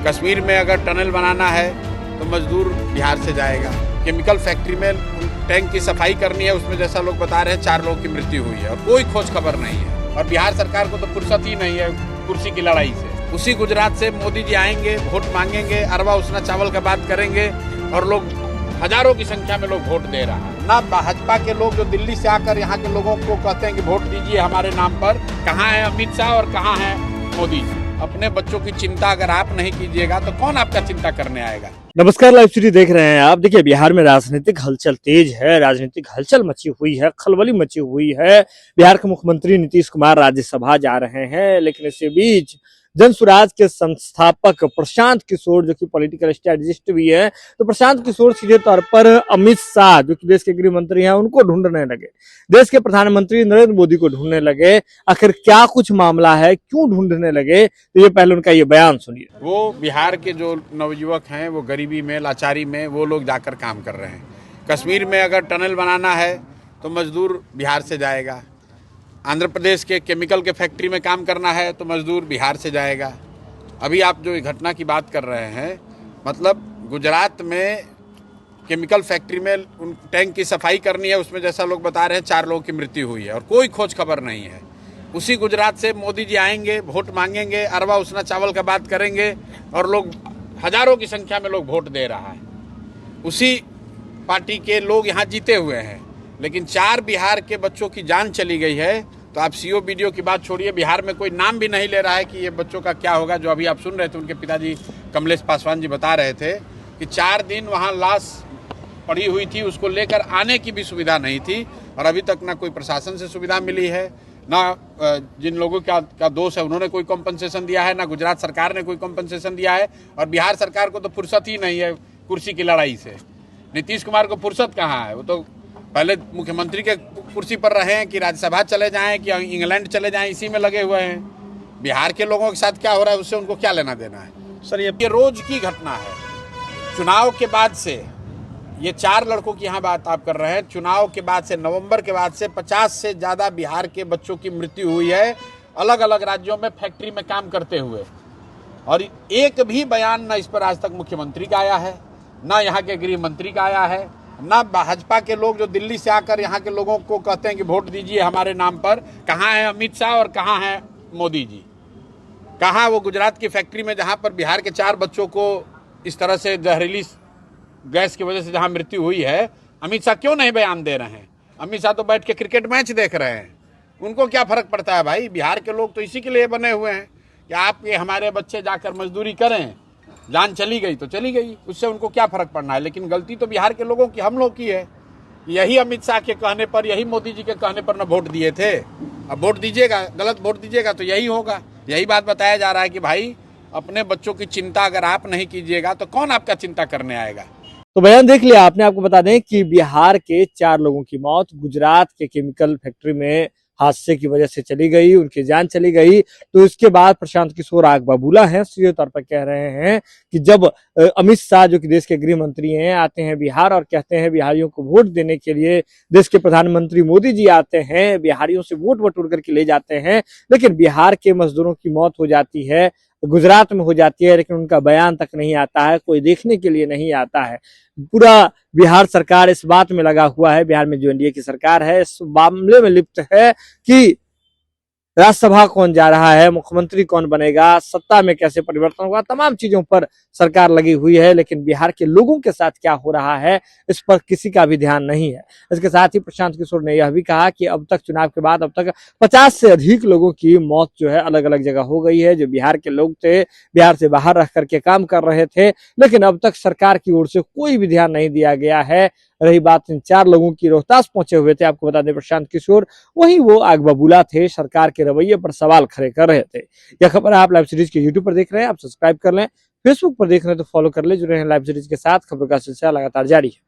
कश्मीर में अगर टनल बनाना है तो मजदूर बिहार से जाएगा। केमिकल फैक्ट्री में टैंक की सफाई करनी है, उसमें जैसा लोग बता रहे हैं 4 लोगों की मृत्यु हुई है और कोई खोज खबर नहीं है। और बिहार सरकार को तो फुर्सत ही नहीं है कुर्सी की लड़ाई से। उसी गुजरात से मोदी जी आएंगे, वोट मांगेंगे, अरवा उसना चावल का बात करेंगे और लोग हजारों की संख्या में लोग वोट दे रहा है। ना भाजपा के लोग जो दिल्ली से आकर यहाँ के लोगों को कहते हैं कि वोट दीजिए हमारे नाम पर, कहाँ है अमित शाह और कहाँ है मोदी जी। अपने बच्चों की चिंता अगर आप नहीं कीजिएगा तो कौन आपका चिंता करने आएगा। नमस्कार, लाइव स्टोरी देख रहे हैं आप। देखिए, बिहार में राजनीतिक हलचल तेज है, राजनीतिक हलचल मची हुई है, खलबली मची हुई है। बिहार के मुख्यमंत्री नीतीश कुमार राज्यसभा जा रहे हैं, लेकिन इसी बीच जन स्वराज के संस्थापक प्रशांत किशोर, जो कि पॉलिटिकल स्ट्रेटेजिस्ट भी है, तो प्रशांत किशोर सीधे तौर पर अमित शाह, जो कि देश के गृह मंत्री हैं, उनको ढूंढने लगे। देश के प्रधानमंत्री नरेंद्र मोदी को ढूंढने लगे। आखिर क्या कुछ मामला है, क्यों ढूंढने लगे, तो ये पहले उनका ये बयान सुनिए। वो बिहार के जो नवयुवक हैं वो गरीबी में, लाचारी में वो लोग जाकर काम कर रहे हैं। कश्मीर में अगर टनल बनाना है तो मजदूर बिहार से जाएगा। आंध्र प्रदेश के केमिकल के फैक्ट्री में काम करना है तो मजदूर बिहार से जाएगा। अभी आप जो घटना की बात कर रहे हैं, मतलब गुजरात में केमिकल फैक्ट्री में टैंक की सफाई करनी है, उसमें जैसा लोग बता रहे हैं 4 लोगों की मृत्यु हुई है और कोई खोज खबर नहीं है। उसी गुजरात से मोदी जी आएंगे, वोट मांगेंगे, अरवा उसना चावल का बात करेंगे और लोग हजारों की संख्या में लोग वोट दे रहा है। उसी पार्टी के लोग यहाँ जीते हुए हैं, लेकिन 4 बिहार के बच्चों की जान चली गई है। तो आप सीओ वीडियो की बात छोड़िए, बिहार में कोई नाम भी नहीं ले रहा है कि ये बच्चों का क्या होगा। जो अभी आप सुन रहे थे, उनके पिताजी कमलेश पासवान जी बता रहे थे कि 4 दिन वहाँ लाश पड़ी हुई थी, उसको लेकर आने की भी सुविधा नहीं थी और अभी तक ना कोई प्रशासन से सुविधा मिली है, ना जिन लोगों का दोष है उन्होंने कोई कॉम्पनसेशन दिया है, ना गुजरात सरकार ने कोई कॉम्पनसेशन दिया है। और बिहार सरकार को तो फुर्सत ही नहीं है कुर्सी की लड़ाई से। नीतीश कुमार को फुर्सत कहाँ है, वो तो पहले मुख्यमंत्री के कुर्सी पर रहे हैं कि राज्यसभा चले जाएं कि इंग्लैंड चले जाएं, इसी में लगे हुए हैं। बिहार के लोगों के साथ क्या हो रहा है उससे उनको क्या लेना देना है। सर, ये रोज की घटना है। चुनाव के बाद से ये 4 लड़कों की यहाँ बात आप कर रहे हैं, चुनाव के बाद से, नवंबर के बाद से 50 से ज़्यादा बिहार के बच्चों की मृत्यु हुई है, अलग अलग राज्यों में फैक्ट्री में काम करते हुए। और एक भी बयान ना इस पर आज तक मुख्यमंत्री का आया है, ना यहाँ के गृह मंत्री का आया है, ना भाजपा के लोग जो दिल्ली से आकर यहाँ के लोगों को कहते हैं कि वोट दीजिए हमारे नाम पर, कहाँ है अमित शाह और कहाँ है मोदी जी। कहाँ वो गुजरात की फैक्ट्री में जहाँ पर बिहार के 4 बच्चों को इस तरह से जहरीली गैस की वजह से जहाँ मृत्यु हुई है, अमित शाह क्यों नहीं बयान दे रहे हैं। अमित शाह तो बैठ के क्रिकेट मैच देख रहे हैं, उनको क्या फर्क पड़ता है भाई। बिहार के लोग तो इसी के लिए बने हुए हैं कि आप ये हमारे बच्चे जाकर मजदूरी करें, जान चली गई तो चली गई, उससे उनको क्या फर्क पड़ना है। लेकिन गलती तो बिहार के लोगों की, हम लोग की है। यही अमित शाह के कहने पर, यही मोदी जी के कहने पर न वोट दिए थे। अब वोट दीजिएगा, गलत वोट दीजिएगा तो यही होगा। यही बात बताया जा रहा है कि भाई अपने बच्चों की चिंता अगर आप नहीं कीजिएगा तो कौन आपका चिंता करने आएगा। तो बयान देख लिया आपने। आपको बता दें कि बिहार के 4 लोगों की मौत गुजरात के केमिकल फैक्ट्री में हादसे की वजह से चली गई, उनकी जान चली गई। तो इसके बाद प्रशांत किशोर आग बबूला हैं, सीधे तौर पर कह रहे हैं कि जब अमित शाह, जो कि देश के गृह मंत्री हैं, आते हैं बिहार और कहते हैं बिहारियों को वोट देने के लिए, देश के प्रधानमंत्री मोदी जी आते हैं, बिहारियों से वोट बटोर करके ले जाते हैं, लेकिन बिहार के मजदूरों की मौत हो जाती है, गुजरात में हो जाती है, लेकिन उनका बयान तक नहीं आता है, कोई देखने के लिए नहीं आता है। पूरा बिहार सरकार इस बात में लगा हुआ है, बिहार में जो एनडीए की सरकार है इस मामले में लिप्त है कि राज्यसभा कौन जा रहा है, मुख्यमंत्री कौन बनेगा, सत्ता में कैसे परिवर्तन होगा, तमाम चीजों पर सरकार लगी हुई है। लेकिन बिहार के लोगों के साथ क्या हो रहा है इस पर किसी का भी ध्यान नहीं है। इसके साथ ही प्रशांत किशोर ने यह भी कहा कि अब तक चुनाव के बाद अब तक 50 से अधिक लोगों की मौत जो है अलग अलग जगह हो गई है, जो बिहार के लोग थे, बिहार से बाहर रह करके काम कर रहे थे, लेकिन अब तक सरकार की ओर से कोई भी ध्यान नहीं दिया गया है। रही बात इन 4 लोगों की, रोहतास पहुंचे हुए थे, आपको बता दें प्रशांत किशोर, वहीं वो आग बबूला थे, सरकार के रवैये पर सवाल खड़े कर रहे थे। यह खबर आप लाइव सीरीज के यूट्यूब पर देख रहे हैं, आप सब्सक्राइब कर लें, फेसबुक पर देख रहे हैं तो फॉलो कर ले। जुड़े हैं लाइव सीरीज के साथ, खबरों का सिलसिला लगातार जारी है।